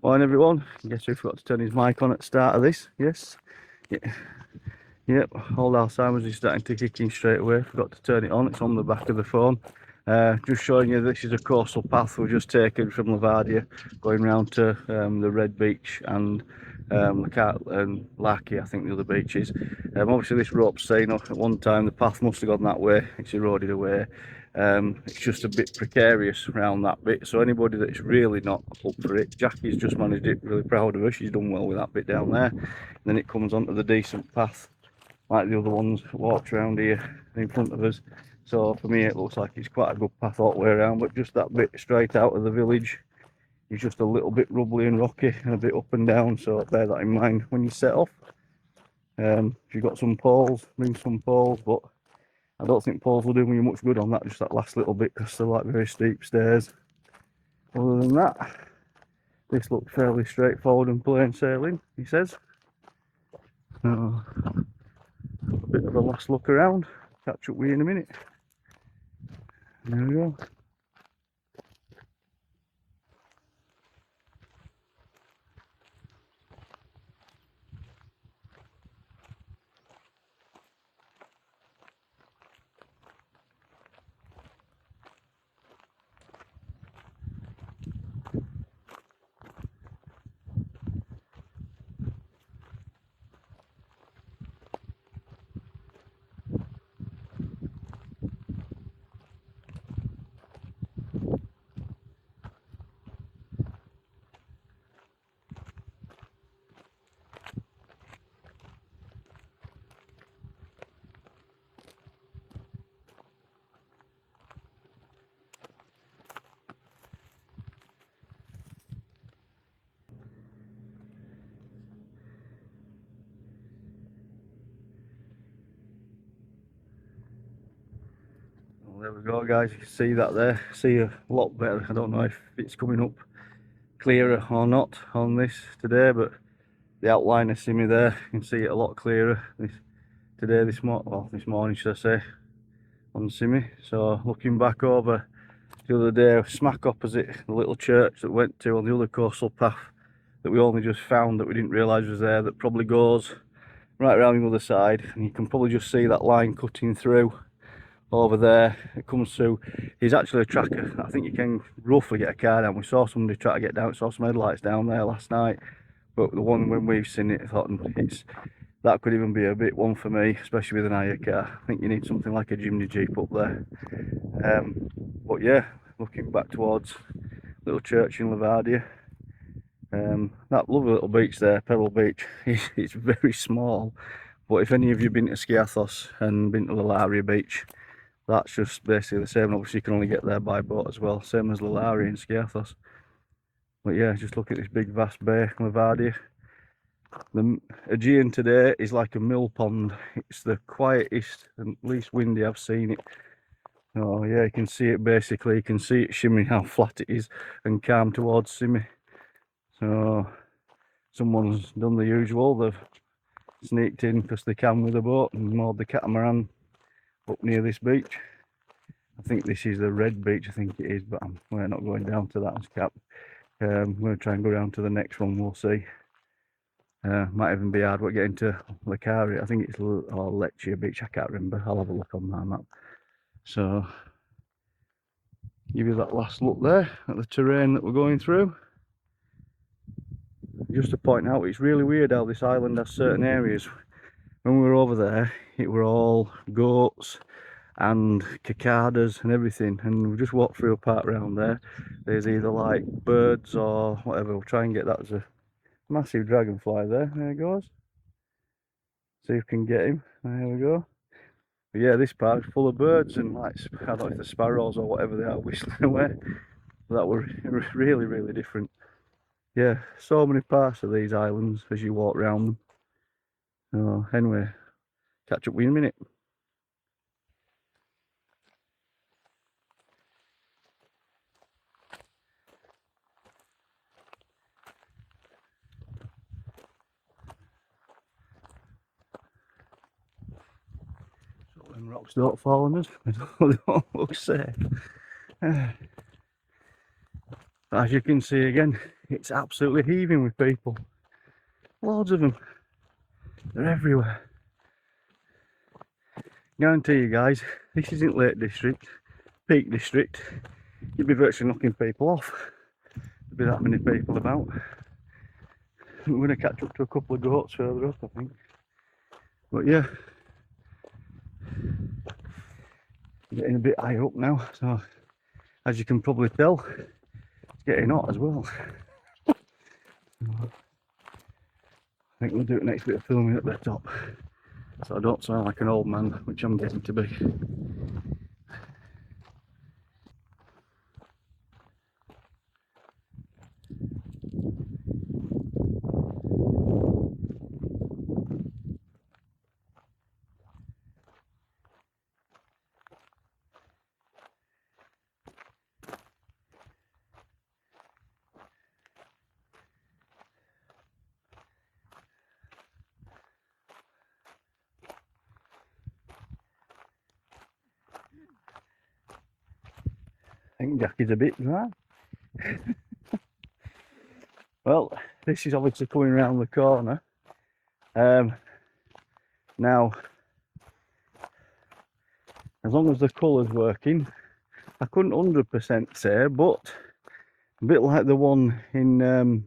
Morning everyone. Guess who forgot to turn his mic on at the start of this? Yes. Yeah. Yep, old Alzheimer's is starting to kick in straight away. Forgot to turn it on. It's on the back of the phone. Just showing you this is a coastal path we've just taken from Levadia, going round to the Red Beach and Larky, I think the other beaches. Obviously this rope's saying at one time the path must have gone that way. It's eroded away. It's just a bit precarious around that bit, so anybody that's really not up for it, Jackie's just managed it, really proud of her. She's done well with that bit down there, and then it comes onto the decent path like the other ones walked around here in front of us. So for me it looks like it's quite a good path all the way around, but just that bit straight out of the village is just a little bit rubbly and rocky and a bit up and down, so bear that in mind when you set off. If you've got some poles, bring some poles, but I don't think poles will do me much good on that, just that last little bit, because they're like very steep stairs. Other than that, this looks fairly straightforward and plain sailing, he says. A bit of a last look around, catch up with you in a minute. There we go. Well, there we go guys, you can see that there, see a lot better. I don't know if it's coming up clearer or not on this today, but the outline of Simi there, you can see it a lot clearer this morning should I say, on Simi. So looking back over the other day, smack opposite the little church that we went to on the other coastal path that we only just found, that we didn't realise was there, that probably goes right around the other side, and you can probably just see that line cutting through over there. It comes through, there's actually a tracker. I think you can roughly get a car down. We saw somebody try to get down, saw some headlights down there last night, but the one when we've seen it, I thought that could even be a bit one for me, especially with an hire car. I think you need something like a Jimny Jeep up there. But yeah, looking back towards little church in Levadia, that lovely little beach there, Pebble Beach, it's very small, but if any of you have been to Skiathos and been to Lethra Beach, that's just basically the same. Obviously you can only get there by boat as well, same as Lethra and Skiathos. But yeah, just look at this big vast bay, Levadia. The Aegean today is like a mill pond. It's the quietest and least windy I've seen it. Oh yeah, you can see it basically, you can see it shimmering how flat it is and calm towards Simi. So someone's done the usual, they've sneaked in because they can with a boat and moored the catamaran up near this beach. I think this is the Red Beach, I think it is, but we're not going down to that one's cap. I'm going to try and go down to the next one, we'll see. Might even be hard work getting to Levadia. I think it's Lethra Beach, I can't remember. I'll have a look on my map. So give you that last look there at the terrain that we're going through. Just to point out, it's really weird how this island has certain areas. When we were over there, it were all goats and cicadas and everything, and we just walked through a part around there. There's either like birds or whatever. We'll try and get that. As a massive dragonfly there. There it goes. See if we can get him. There we go. But yeah, this part is full of birds and like, I don't know if the sparrows or whatever they are whistling away. That were really, really different. Yeah, so many parts of these islands as you walk around them. So anyway, catch up with you in a minute. So them rocks don't fall on us, they don't look safe. As you can see again, it's absolutely heaving with people. Loads of them. They're everywhere. Guarantee you guys, this isn't Lake District, Peak District. You'd be virtually knocking people off. There'd be that many people about. We're going to catch up to a couple of goats further up, I think. But yeah, getting a bit higher up now, so as you can probably tell, it's getting hot as well. I think we'll do the next bit of filming at the top, so I don't sound like an old man, which I'm getting to be. I think Jackie's a bit dry. Well, this is obviously coming around the corner. Now, as long as the colour's working, I couldn't 100% say, but a bit like the one in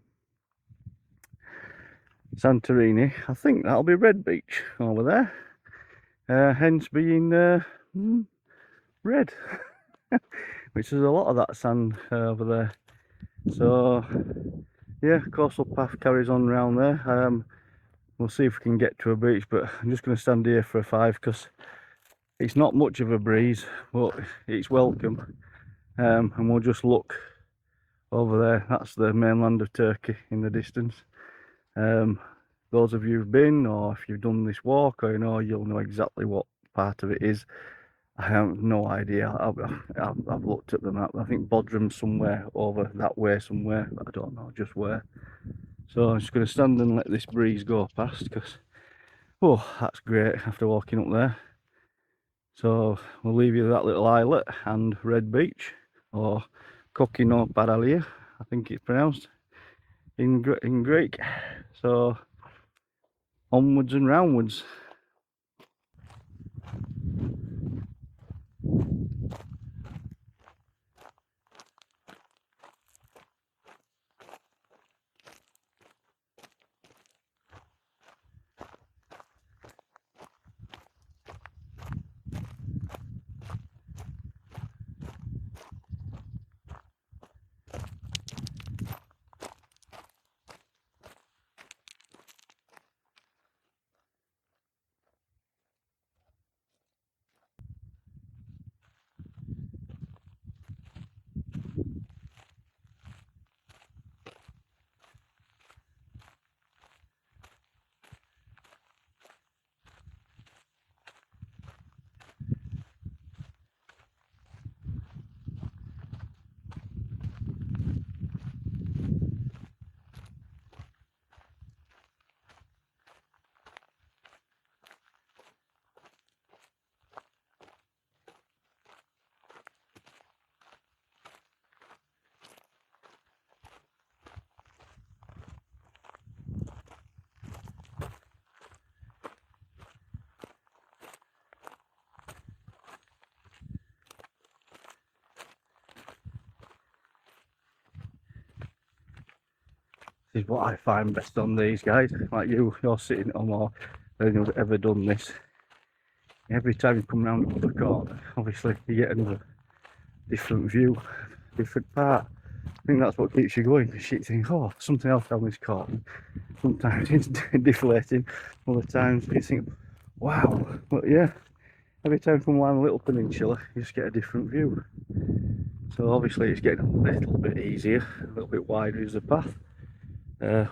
Santorini, I think that'll be Red Beach over there, hence being red, which is a lot of that sand over there. So yeah, coastal path carries on around there. We'll see if we can get to a beach, but I'm just going to stand here for a 5 because it's not much of a breeze, but it's welcome. And we'll just look over there. That's the mainland of Turkey in the distance. Those of you who've been, or if you've done this walk, or you'll know exactly what part of it is. I have no idea. I've looked at the map. I think Bodrum's somewhere over that way somewhere, but I don't know just where. So I'm just going to stand and let this breeze go past because, oh, that's great after walking up there. So we'll leave you that little islet and Red Beach, or Kokkina Paralia, I think it's pronounced in Greek. So onwards and roundwards. This is what I find best on these guys, like you're sitting on, or anyone who's ever done this. Every time you come round the corner, obviously you get another different view, different part. I think that's what keeps you going, because you think, oh, something else down this corner. Sometimes it's deflating, other times you think, wow. But yeah, every time you come along a little peninsula, you just get a different view. So obviously it's getting a little bit easier, a little bit wider is the path.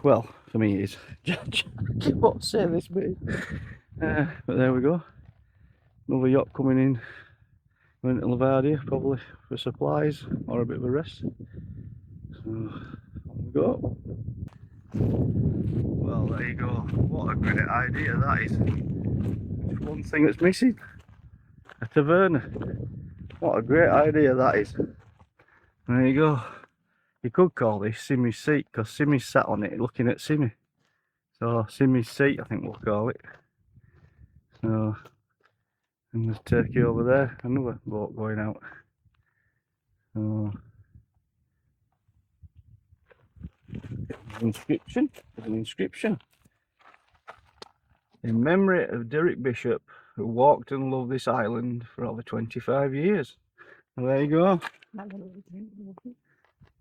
Well, for me it is. I won't say this bit. But there we go. Another yacht coming in, going to Levadia, probably for supplies or a bit of a rest. So, on we go. Well, there you go. What a great idea that is. Just one thing that's missing. A taverna. What a great idea that is. There you go. You could call this Simmy's seat, because Simmy's sat on it looking at Simmy. So Simmy's seat, I think we'll call it. So, and there's turkey over there, another boat going out. So, inscription, there's an inscription. In memory of Derek Bishop, who walked and loved this island for over 25 years. Well, there you go.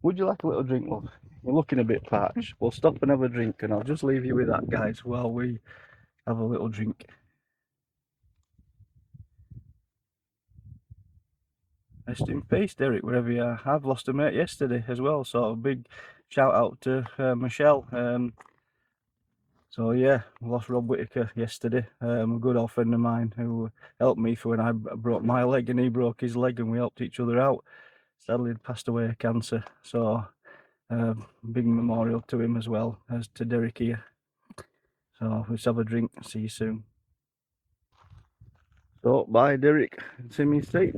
Would you like a little drink, love? You're looking a bit parched. We'll stop and have a drink, and I'll just leave you with that, guys, while we have a little drink. Rest in peace, Derek, wherever you are. I've lost a mate yesterday as well, so a big shout out to Michelle. So yeah, I lost Rob Whitaker yesterday, a good old friend of mine who helped me for when I broke my leg and he broke his leg, and we helped each other out. Sadly, he passed away of cancer, so big memorial to him as well as to Derek here. So let's have a drink and see you soon. So bye Derek and Simmy's seat,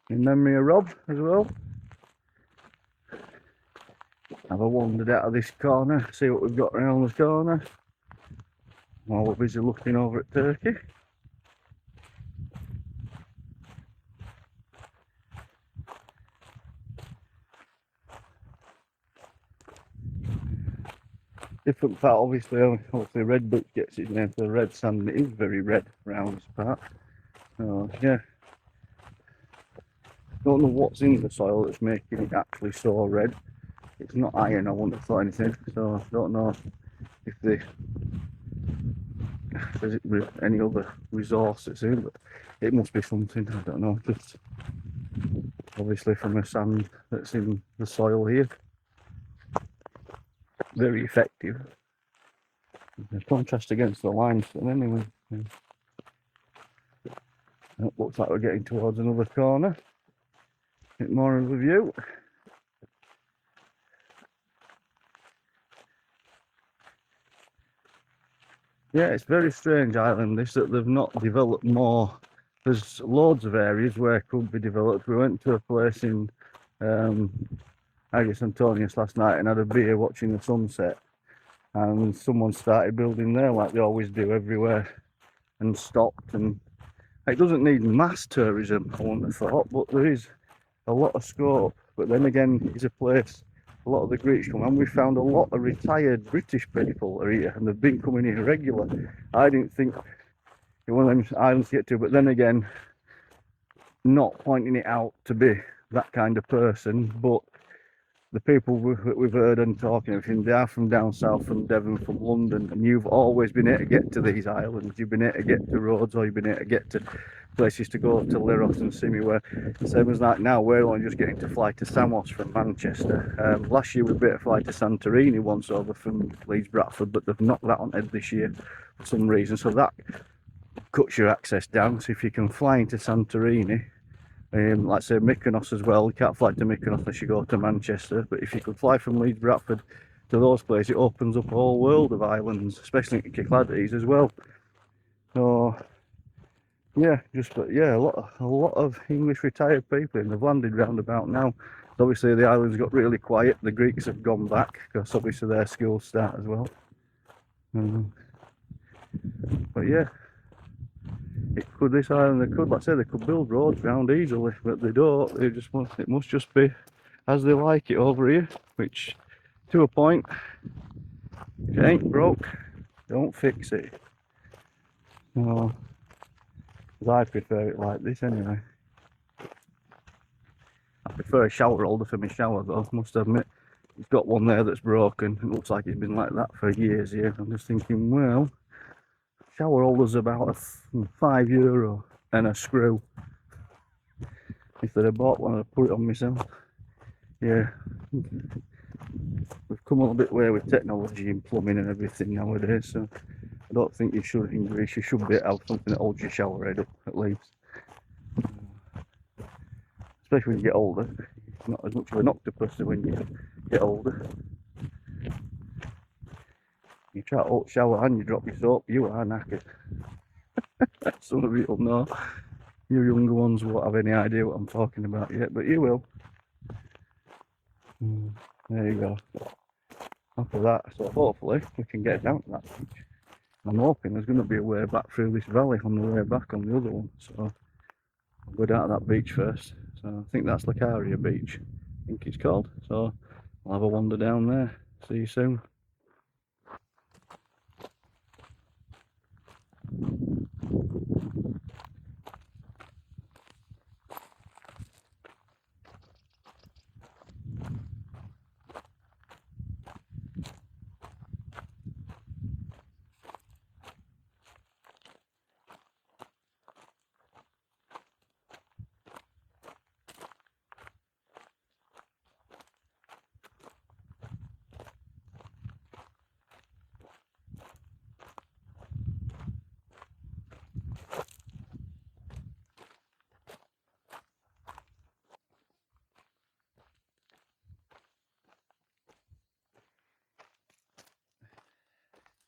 in memory of Rob as well. Have a wandered out of this corner, see what we've got around the corner while we're busy looking over at Turkey. Different part, obviously Red Book gets its name for the red sand. It is very red around this part. So yeah, don't know what's in the soil that's making it actually so red. It's not iron, I wouldn't have thought anything, so I don't know if there's any other resources in, but it must be something, I don't know, just obviously from a sand that's in the soil here. Very effective. The contrast against the limestone anyway. It looks like we're getting towards another corner. A bit more of a view. Yeah, it's very strange island this, that they've not developed more. There's loads of areas where it could be developed. We went to a place in Agios Antonius last night and had a beer watching the sunset, and someone started building there like they always do everywhere and stopped. And it doesn't need mass tourism, I wouldn't have thought, but there is a lot of scope. But then again, it's a place a lot of the Greeks come, and we found a lot of retired British people are here, and they've been coming here regular. I didn't think it was one of them islands to get to, but then again, not pointing it out to be that kind of person, but the people we've heard and talking everything, they are from down south, from Devon, from London, and you've always been able to get to these islands. You've been able to get to Rhodes, or you've been able to get to places to go to Leros and Simi, where same as like now we're only just getting to fly to Samos from Manchester. Last year we were able to fly to Santorini once over from Leeds Bradford, but they've knocked that on head this year for some reason, so that cuts your access down. So if you can fly into Santorini, like say Mykonos as well, you can't fly to Mykonos unless you go to Manchester, but if you could fly from Leeds Bradford to those places, it opens up a whole world of islands, especially in Cyclades as well. So yeah, a lot of English retired people, and they've landed round about now. Obviously the islands got really quiet, the Greeks have gone back because obviously their schools start as well. But yeah, this island, they could, like I say, they could build roads round easily, but they don't. It must just be as they like it over here, which to a point, if it ain't broke, don't fix it. So, I prefer it like this anyway. I prefer a shower holder for my shower though, must admit. It's got one there that's broken. It looks like it's been like that for years here. I'm just thinking, well, shower holder's about €5 and a screw. If I'd have bought one, I'd put it on myself. Yeah, we've come a little bit way with technology and plumbing and everything nowadays, so I don't think you should, in Greece, you should be able to have something that holds your shower head up at least. Especially when you get older. It's not as much of an octopus when you get older. You try to shower and you drop your soap, you are knackered. Some of you will know. Your younger ones won't have any idea what I'm talking about yet, but you will. There you go. After that, so hopefully we can get down to that beach. I'm hoping there's going to be a way back through this valley on the way back on the other one. So I'll go down to that beach first. So I think that's Levadia Beach, I think it's called. So I'll have a wander down there. See you soon.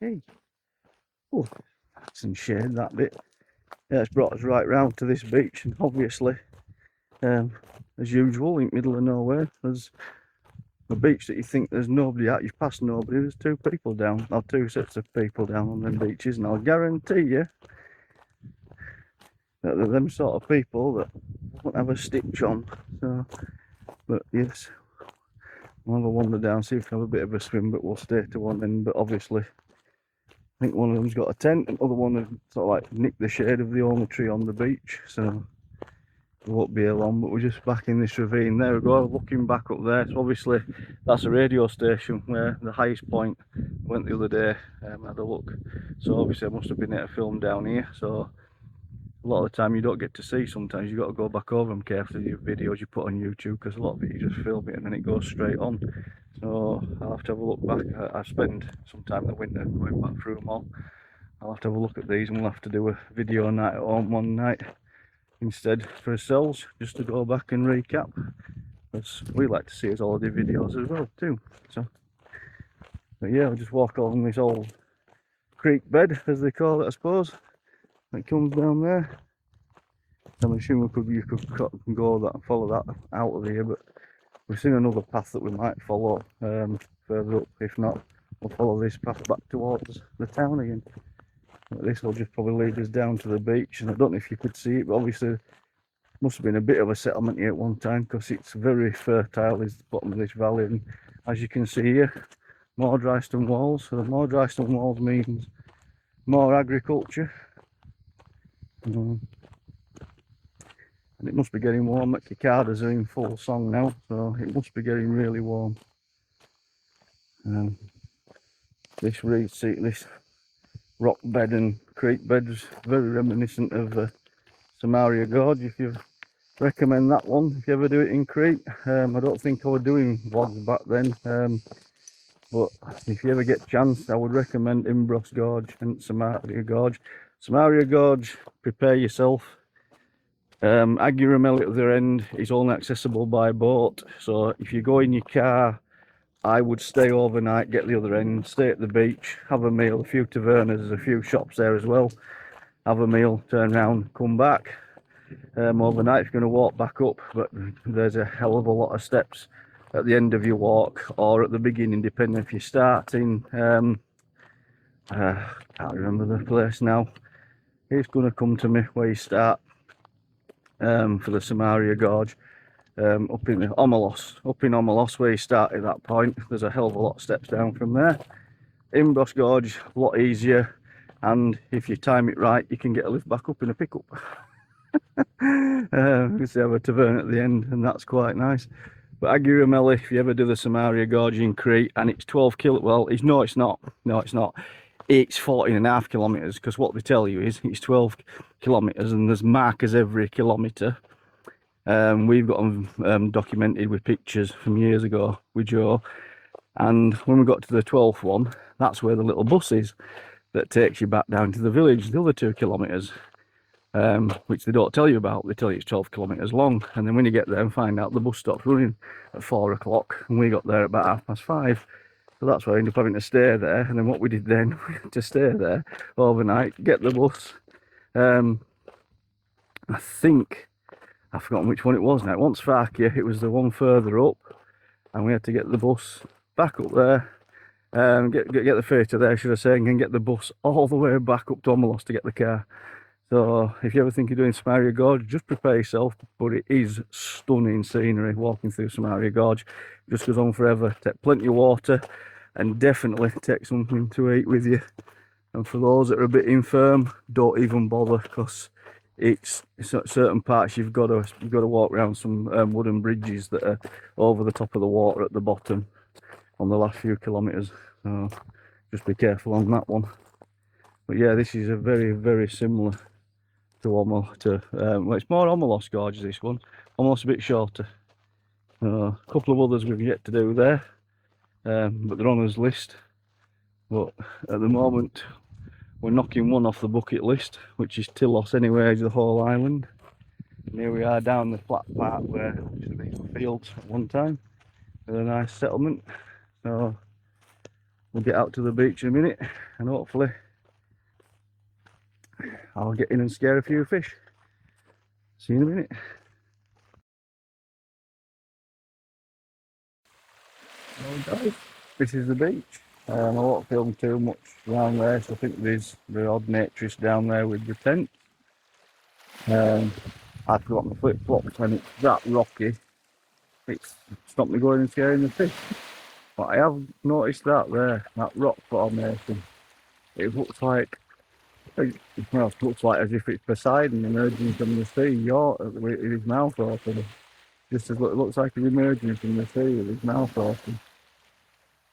Hey. Oh, that's some shade, that bit. Yeah, it's brought us right round to this beach, and obviously, as usual, in the middle of nowhere, there's a beach that you think there's nobody at. You've passed nobody, there's two people down, or two sets of people down on them beaches, and I'll guarantee you that they're them sort of people that won't have a stitch on. So, but yes, we'll have a wander down, see if we can have a bit of a swim, but we'll stay to one end. But obviously, I think one of them's got a tent, and the other one has sort of like nicked the shade of the only tree on the beach, so it won't be long. But we're just back in this ravine. There we go, looking back up there. So obviously that's a radio station where the highest point went the other day. Had a look. So obviously I must have been able to film down here. So a lot of the time you don't get to see. Sometimes you got to go back over them carefully, your videos you put on YouTube, because a lot of it you just film it and then it goes straight on. So I'll have to have a look back. I spend some time in the winter going back through them all. I'll have to have a look at these, and we'll have to do a video night at home one night instead for ourselves, just to go back and recap, because we like to see his holiday videos as well too. So, but yeah, we'll just walk along this old creek bed, as they call it, I suppose. It comes down there. I'm assuming you could go that and follow that out of here, but we've seen another path that we might follow further up. If not, we'll follow this path back towards the town again. But this will just probably lead us down to the beach, and I don't know if you could see it, but obviously must have been a bit of a settlement here at one time, because it's very fertile, is the bottom of this valley. And as you can see here, more dry stone walls. So more dry stone walls means more agriculture. And it must be getting warm. The cicadas are in full song now, so it must be getting really warm. This reed seat, this rock bed and creek bed is very reminiscent of Samaria Gorge. If you recommend that one, if you ever do it in Crete. I don't think I was doing vlogs back then, but if you ever get a chance, I would recommend Imbros Gorge and Samaria Gorge. Samaria Gorge, prepare yourself. Aguramel at the other end is only accessible by boat, so if you go in your car, I would stay overnight, get the other end, stay at the beach, have a meal, a few tavernas, there's a few shops there as well. Have a meal, turn around, come back. Overnight if you're going to walk back up, but there's a hell of a lot of steps at the end of your walk or at the beginning, depending if you're starting. Can't remember the place now. It's going to come to me where you start for the Samaria Gorge. Up in Omelos, where you start at that point, there's a hell of a lot of steps down from there. Imbros Gorge, a lot easier, and if you time it right, you can get a lift back up in a pickup. Because they have a tavern at the end, and that's quite nice. But Aguramel, if you ever do the Samaria Gorge in Crete, and it's 12 kilo, well, it's not. It's 14.5 kilometres, because what they tell you is it's 12 kilometres, and there's markers every kilometre. We've got them documented with pictures from years ago with Joe, and when we got to the 12th one, that's where the little bus is that takes you back down to the village, the other 2 kilometres, which they don't tell you about. They tell you it's 12 kilometres long, and then when you get there and find out the bus stops running at 4 o'clock, and we got there at about 5:30. So that's why I ended up having to stay there. And then what we did then, we had to stay there overnight, get the bus. I think I've forgotten which one it was now. Once Farkia, it was the one further up. and we had to get the bus back up there, get the ferry to there, should I say, and then get the bus all the way back up to Omelos to get the car. So if you ever think of doing Samaria Gorge, just prepare yourself, but it is stunning scenery walking through Samaria Gorge. It just goes on forever. Take plenty of water and definitely take something to eat with you. And for those that are a bit infirm, don't even bother, because it's certain parts you've got to walk around some wooden bridges that are over the top of the water at the bottom on the last few kilometres. So just be careful on that one. But yeah, this is a very similar to well, it's more Omelos Gorge, this one, almost a bit shorter. A couple of others we've yet to do there, but they're on his list. But at the moment we're knocking one off the bucket list, which is Tilos anyway, the whole island. And here we are down the flat part where these were fields at one time with a nice settlement. So we'll get out to the beach in a minute and hopefully I'll get in and scare a few fish. See you in a minute. Well guys, this is the beach. I won't film too much around there, so I think there's the odd naturist down there with the tent. I forgot my flip flops when it's that rocky. It's stopped me going and scaring the fish. But I have noticed that there, that rock formation. It looks like, well, it looks like as if it's Poseidon emerging from the sea, with his mouth open. Just as it looks like he's emerging from the sea with his mouth open.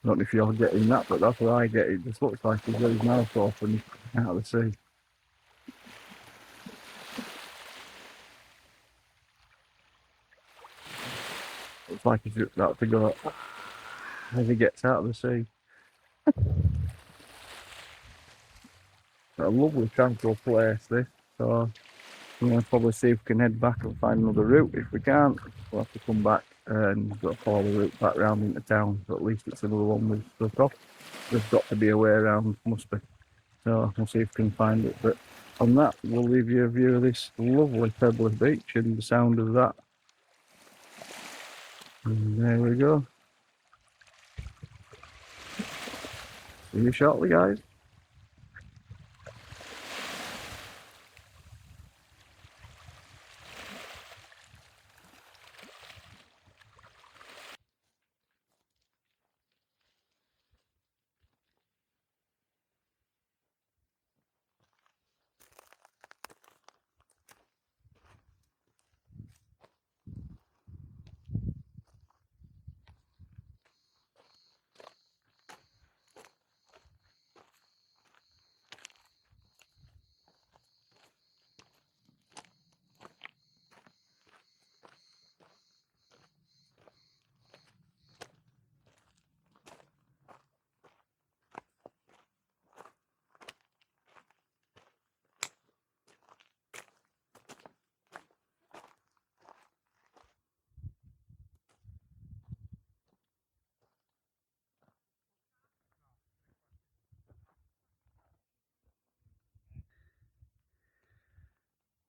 I don't know if you're getting that, but that's what I get. It just looks like he's got his mouth open out of the sea. Looks like he's about to go as he gets out of the sea. A lovely tranquil place this, so we're going to probably see if we can head back and find another route. If we can't, we'll have to come back and we've got to follow the route back round into town, so at least it's another one we've struck off. There's got to be a way around, must be. So we'll see if we can find it, but on that we'll leave you a view of this lovely pebbly beach and the sound of that. And there we go. See you shortly, guys.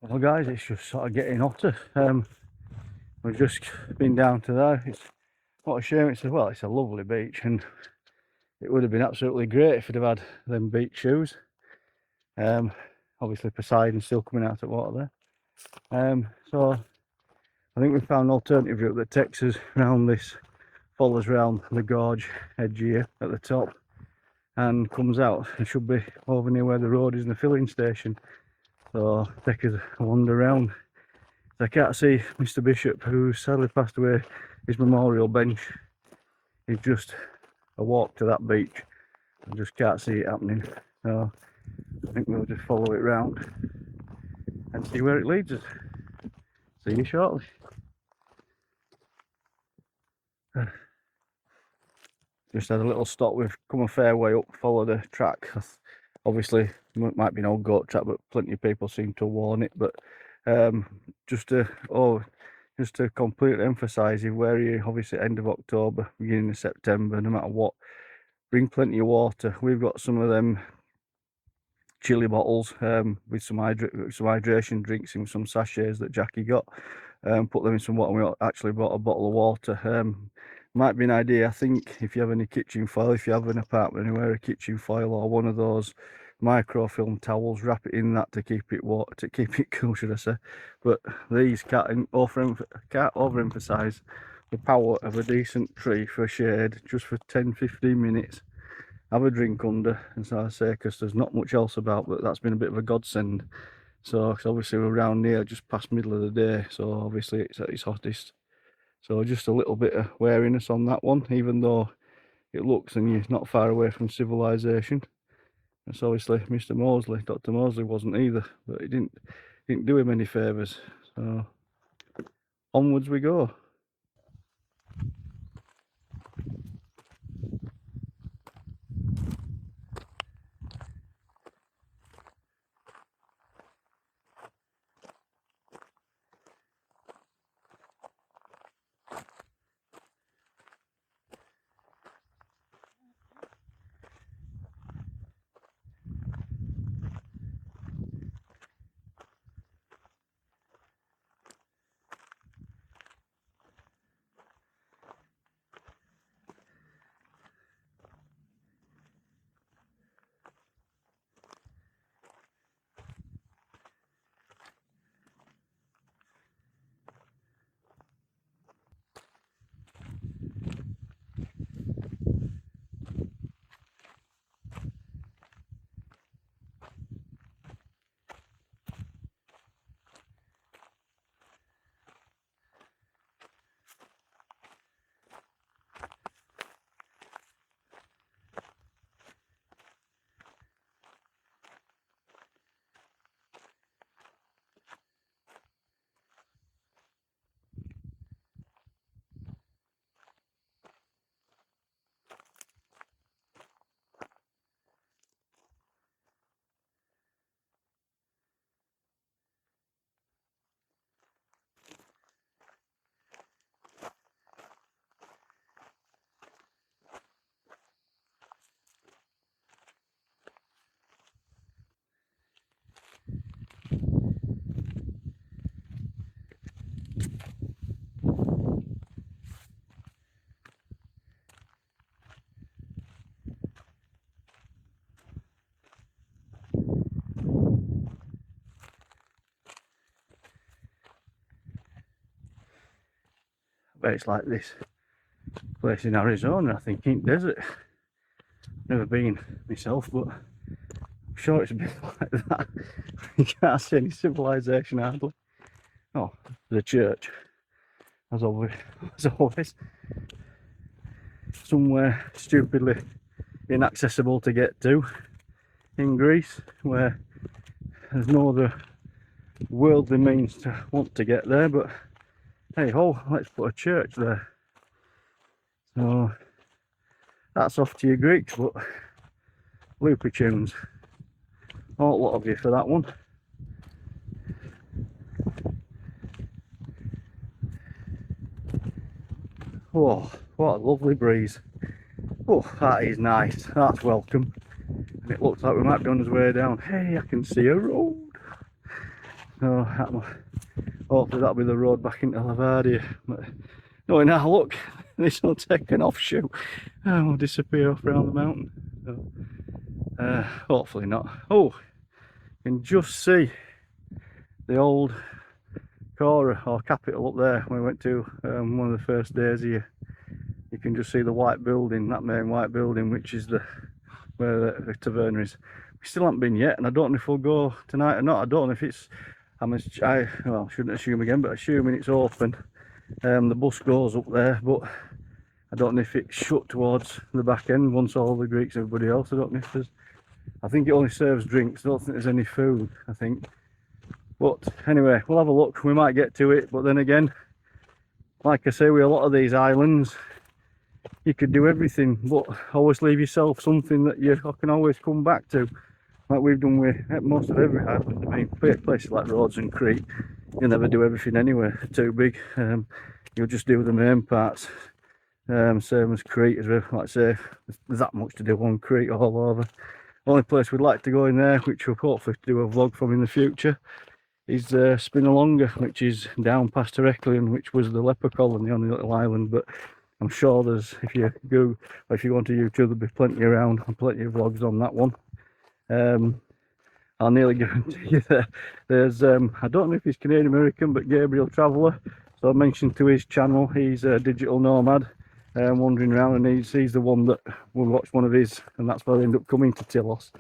Well guys, it's just sort of getting hotter. We've just been down to there. It's what a shame. It's a lovely beach, and it would have been absolutely great if it had had them beach shoes. Obviously Poseidon's still coming out of water there. So I think we found an alternative route that takes us around this, follows around the gorge edge here at the top and comes out. It should be over near where the road is and the filling station. So take us a wander around. I can't see Mr. Bishop, who sadly passed away, his memorial bench. It's just a walk to that beach. I just can't see it happening. So I think we'll just follow it round and see where it leads us. See you shortly. Just had a little stop. We've come a fair way up, followed a track. Obviously, it might be an old goat track, but plenty of people seem to warn it. But just to completely emphasise, if we're here, obviously end of October, beginning of September, no matter what, bring plenty of water. We've got some of them chili bottles with some hydration drinks in some sachets that Jackie got. Put them in some water. We actually bought a bottle of water. might be an idea. I think if you have any kitchen foil, if you have an apartment anywhere, a kitchen foil or one of those microfilm towels, wrap it in that to keep it to keep it cool, should I say. But these can't overemphasize the power of a decent tree for shade, just for 10-15 minutes. Have a drink under, and so I say, because there's not much else about, but that's been a bit of a godsend. So, cause obviously we're around here just past middle of the day, so obviously it's at its hottest. So just a little bit of wariness on that one, even though it looks and you're not far away from civilization. It's obviously Mr. Mosley, Dr. Mosley wasn't either, but it didn't do him any favours. So onwards we go. But it's like this place in Arizona, I think, in desert. Never been myself, but I'm sure it's a bit like that. You can't see any civilization hardly. Oh, the church, as always, somewhere stupidly inaccessible to get to in Greece, where there's no other worldly means to want to get there. But hey ho, let's put a church there. So that's off to you Greeks, but loopy tunes. A lot of you for that one. Oh, what a lovely breeze. Oh, that is nice. That's welcome. And it looks like we might be on his way down. Hey, I can see a road. So hopefully that'll be the road back into Levadia. But no, now look, this will take an offshoot and we'll disappear off around the mountain. So, hopefully not. Oh, you can just see the old Cora or Capitol up there. We went to one of the first days here. You can just see the white building, that main white building, which is where the taverna is. We still haven't been yet, and I don't know if we'll go tonight or not. I don't know if it's, well, I shouldn't assume again, but assuming it's open, the bus goes up there, but I don't know if it's shut towards the back end once all the Greeks and everybody else. I don't know if there's, I think it only serves drinks. I don't think there's any food, I think. But anyway, we'll have a look. We might get to it, but then again, like I say, with a lot of these islands, you could do everything, but always leave yourself something that you can always come back to, like we've done with most of every island. I mean, places like Rhodes and Crete, you'll never do everything anyway, they're too big. You'll just do the main parts. Same as Crete, as well. Like I say, there's that much to do on Crete all over. Only place we'd like to go in there, which we'll hopefully do a vlog from in the future, is Spinalonga, which is down past Heraclion, which was the leper colony on the little island. But I'm sure there's, if you go onto YouTube, there'll be plenty around and plenty of vlogs on that one. I'll nearly guarantee you that there's, I don't know if he's Canadian American, but Gabriel Traveller. So I mentioned to his channel, he's a digital nomad, wandering around, and he's the one that will watch one of his, and that's why I ended up coming to Tilos,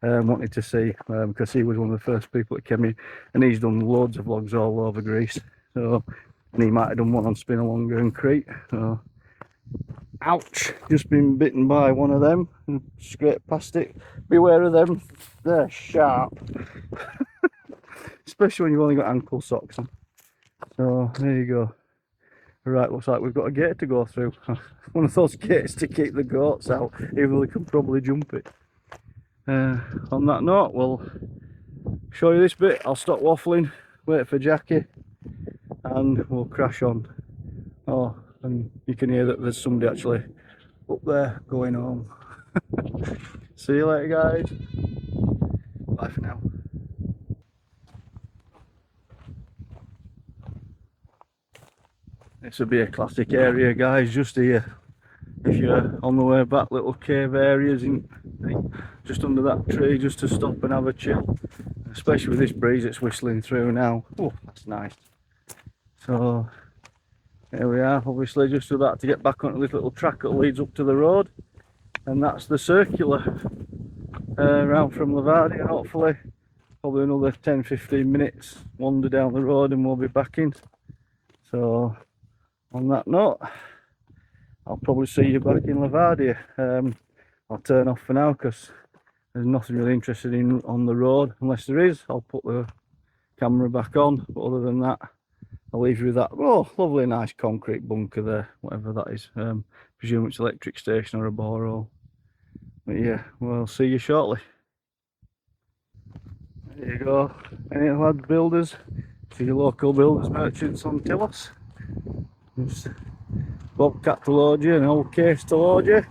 wanted to see, because he was one of the first people that came in, and he's done loads of vlogs all over Greece. So, and he might have done one on Spinalonga and Crete. So, ouch, just been bitten by one of them and scraped past it. Beware of them, they're sharp. Especially when you've only got ankle socks on. So there you go. Right, looks like we've got a gate to go through. One of those gates to keep the goats out, even though they can probably jump it. On that note, we'll show you this bit. I'll stop waffling, wait for Jackie, and we'll crash on. Oh, and you can hear that there's somebody actually up there going home. See you later, guys. Bye for now. This will be a classic area, guys, just here. If you're on the way back, little cave areas in just under that tree, just to stop and have a chill. Especially with this breeze it's whistling through now. Oh, that's nice. So here we are, obviously just about to get back onto this little track that leads up to the road, and that's the circular round from Levadia. Hopefully probably another 10-15 minutes wander down the road and we'll be back in. So on that note, I'll probably see you back in Levadia. I'll turn off for now because there's nothing really interested in on the road. Unless there is, I'll put the camera back on. But other than that, I'll leave you with that. Oh, lovely nice concrete bunker there, whatever that is. Presume it's an electric station or a borehole. But yeah, we'll see you shortly. There you go. Any lads builders? See your local builders merchants on Tilos. Just bobcat to load you, an old case to load you.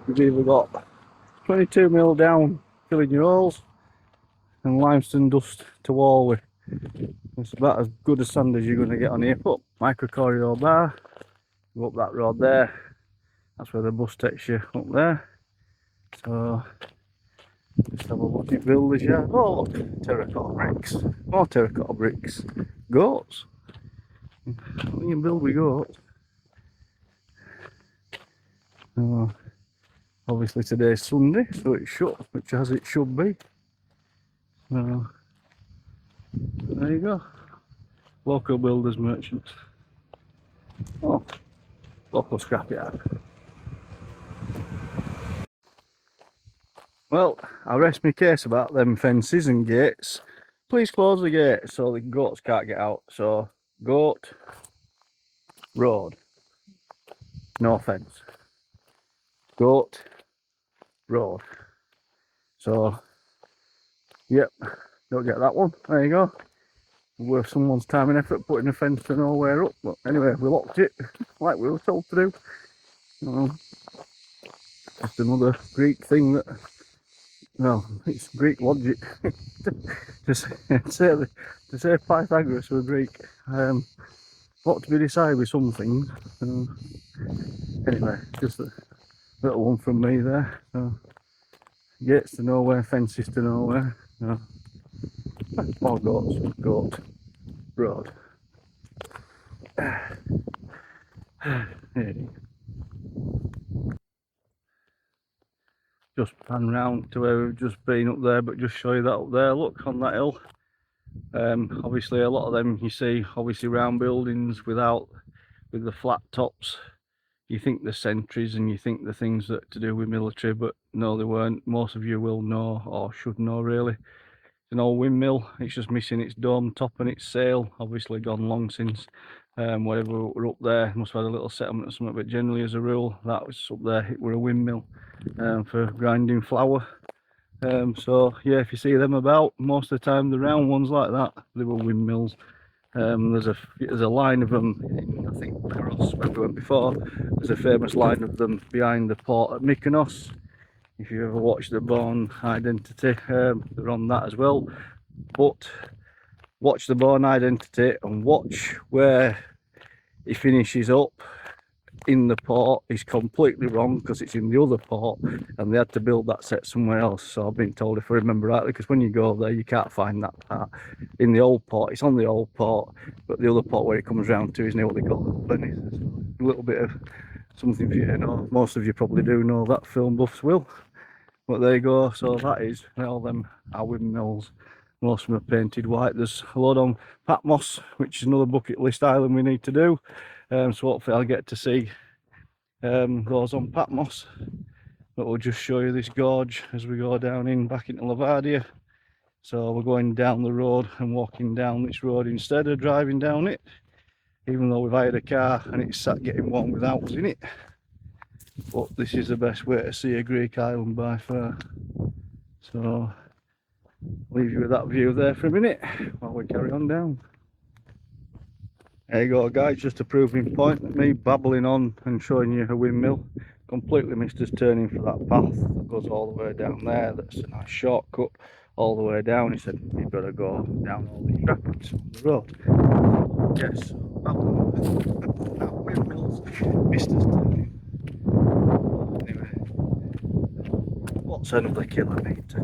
We've either got 22mm down filling your holes and limestone dust to wall with. It's about as good a sand as you're going to get on here. Put microcorridor bar, go up that road there, that's where the bus takes you up there. So just have a look at builders yard. Oh look, terracotta bricks, more terracotta bricks, goats. You can build with goats. So obviously today's Sunday, so it's shut, which as it should be. So there you go. Local builders merchants. Oh, local scrapyard. Well, I rest my case about them fences and gates. Please close the gate so the goats can't get out. So, goat, road, no fence. Goat, road. So, yep, don't get that one. There you go. Worth someone's time and effort putting a fence to nowhere up. But anyway, we locked it like we were told to do. Just another Greek thing that, well, it's Greek logic. to say Pythagoras were Greek, ought to be decided with some things. Anyway, just a little one from me there. So, gates to nowhere, fences to nowhere. More goats, goat, road. Just pan round to where we've just been up there, but just show you that up there, look, on that hill. Obviously a lot of them you see, obviously round buildings with the flat tops. You think the sentries and you think the things that to do with military, but no, they weren't. Most of you will know, or should know really. It's an old windmill, it's just missing its dome top and its sail, obviously gone long since. Whatever were up there must have had a little settlement or something, but generally as a rule that was up there, it were a windmill for grinding flour. So yeah, if you see them about, most of the time the round ones like that, they were windmills. There's a line of them, I think Paros, where we went before, there's a famous line of them behind the port at Mykonos. If you ever watched the Bourne Identity, they're on that as well. But watch the Bourne Identity and watch where he finishes up in the port is completely wrong because it's in the other port and they had to build that set somewhere else. So I've been told, if I remember rightly, because when you go there you can't find that part in the old port. It's on the old port, but the other port where it comes round to is near what they call the Venice. So a little bit of something for you to know. Most of you probably do know that, film buffs will. But there you go. So that is all them our windmills. Most of them are painted white. There's a load on Patmos, which is another bucket list island we need to do. So hopefully I'll get to see those on Patmos. But we'll just show you this gorge as we go down in back into Levadia. So we're going down the road and walking down this road instead of driving down it, even though we've hired a car and it's sat getting warm without us in it. But this is the best way to see a Greek island by far. So leave you with that view there for a minute while we carry on down. There you go guys, just a proving point that me babbling on and showing you a windmill completely missed us turning for that path that goes all the way down there. That's a nice shortcut all the way down. He said you've got to go down all these rapids on the road. Yes, babbling on that windmills missed us turning. Anyway, what's another kilometre?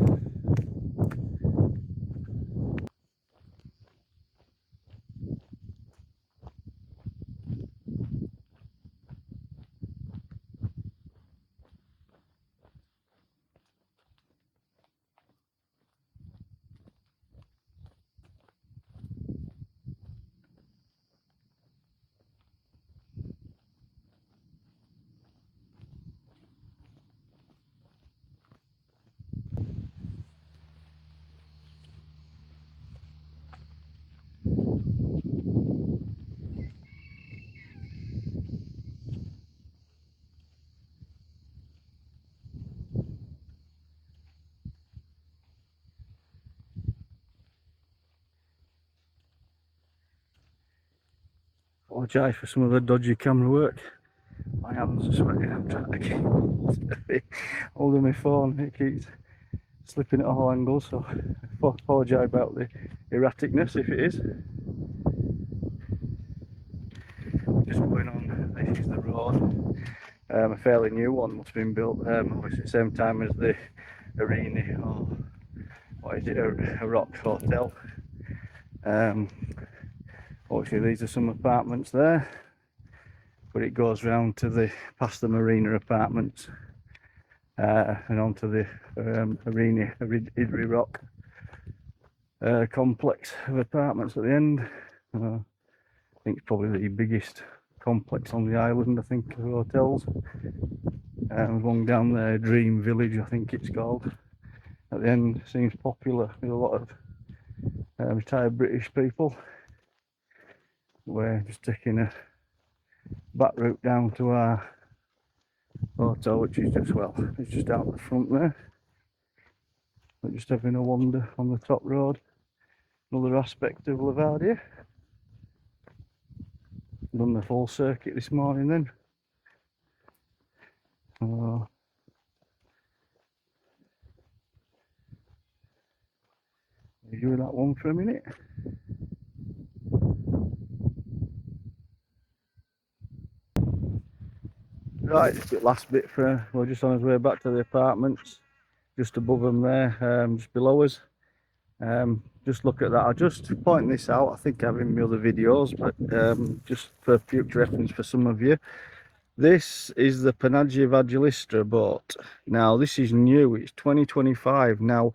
Apologise for some of the dodgy camera work. My hands are sweating. I'm trying to keep holding my phone. It keeps slipping at all angles, so I apologise about the erraticness if it is. Just going on, this is the road. A fairly new one, must have been built obviously at the same time as the arena, or what is it, a rock hotel. Obviously these are some apartments there, but it goes round to the past the marina apartments and onto the arena Idri Rock complex of apartments at the end. I think it's probably the biggest complex on the island, I think, of hotels. There's one down there, Dream Village I think it's called, at the end. Seems popular with a lot of retired British people. We're just taking a back route down to our hotel, which is just, well, it's just out the front there. We're just having a wander on the top road. Another aspect of Levadia. Done the full circuit this morning then. Leave you with that one for a minute. Right, this last bit for, we're just on our way back to the apartments, just above them there, just below us. Just look at that. I'll just point this out. I think I've in my other videos, but just for future reference for some of you. This is the Panagia Evangelistra boat. Now this is new, it's 2025. Now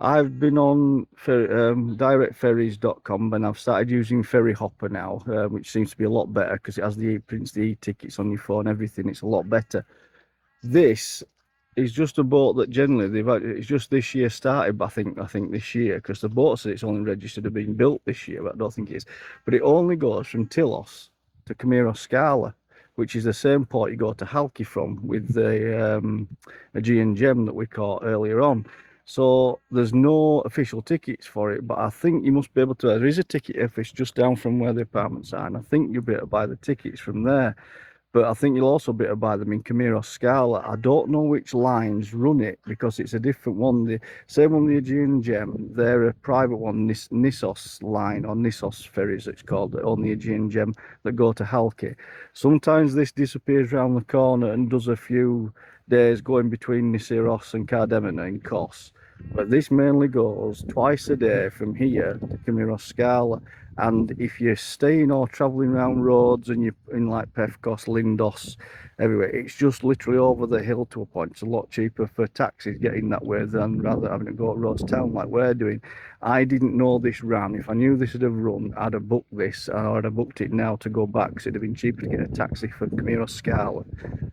I've been on directferries.com and I've started using Ferry Hopper now, which seems to be a lot better because it has the e-prints, the e-tickets on your phone, everything. It's a lot better. This is just a boat that generally it's just this year started, but I think this year, because the boat says it's only registered to being built this year, but I don't think it is. But it only goes from Tilos to Camiro Scala, which is the same port you go to Halki from with the Aegean gem that we caught earlier on. So there's no official tickets for it, but I think you must be able to, there is a ticket office just down from where the apartments are, and I think you'll be able to buy the tickets from there. But I think you'll also be able to buy them in Camiro Scala. I don't know which lines run it because it's a different one. The same on the Aegean Gem, they're a private one, Nissos line, or Nissos ferries it's called, on the Aegean Gem that go to Halki. Sometimes this disappears around the corner and does a few days going between Nisyros and Cardemona in Kos. But this mainly goes twice a day from here to Camiro Scala. And if you're staying or travelling around roads and you're in like Pefkos, Lindos, everywhere, it's just literally over the hill to a point. It's a lot cheaper for taxis getting that way than rather having to go to Rhodes Town like we're doing. I didn't know this ran. If I knew this would have run, I'd have booked this, or I'd have booked it now to go back, because it'd have been cheaper to get a taxi from Camiro Scala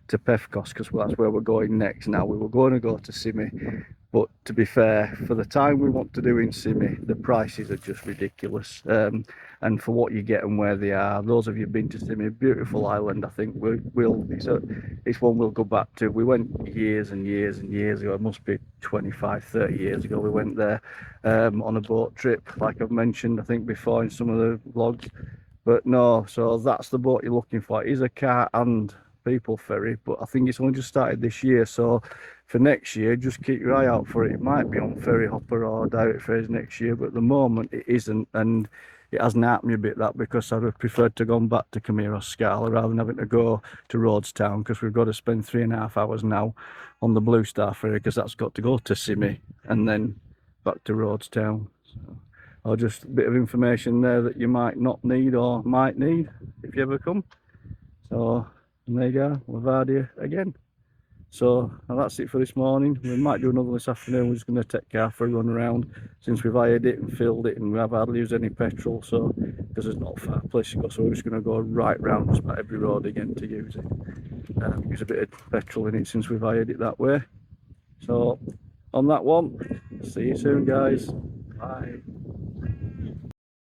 to Pefkos, because that's where we're going next. Now, we were going to go to Simi, but to be fair, for the time we want to do in Simi, the prices are just ridiculous. And for what you get and where they are, those of you who've been to Simi, beautiful island, I think it's one we'll go back to. We went years and years and years ago. It must be 25, 30 years ago. We went there on a boat trip, like I've mentioned, I think before in some of the vlogs. But no, so that's the boat you're looking for. It is a car and people ferry, but I think it's only just started this year, so for next year just keep your eye out for it. It might be on Ferry Hopper or direct ferries next year, but at the moment it isn't, and it hasn't hurt me a bit, that, because I'd have preferred to go back to Camiro Scala rather than having to go to Rhodes Town, because we've got to spend 3.5 hours now on the Blue Star ferry, because that's got to go to Simi and then back to Rhodes Town. So, or just a bit of information there that you might not need or might need if you ever come. So, and there you go, Levadia again. So that's it for this morning. We might do another this afternoon. We're just going to take car for a run around, since we've hired it and filled it and we have hardly used any petrol, so because there's not a far place to go, so we're just going to go right round just about every road again to use it. Use a bit of petrol in it since we've hired it that way. So on that one, see you soon guys, bye.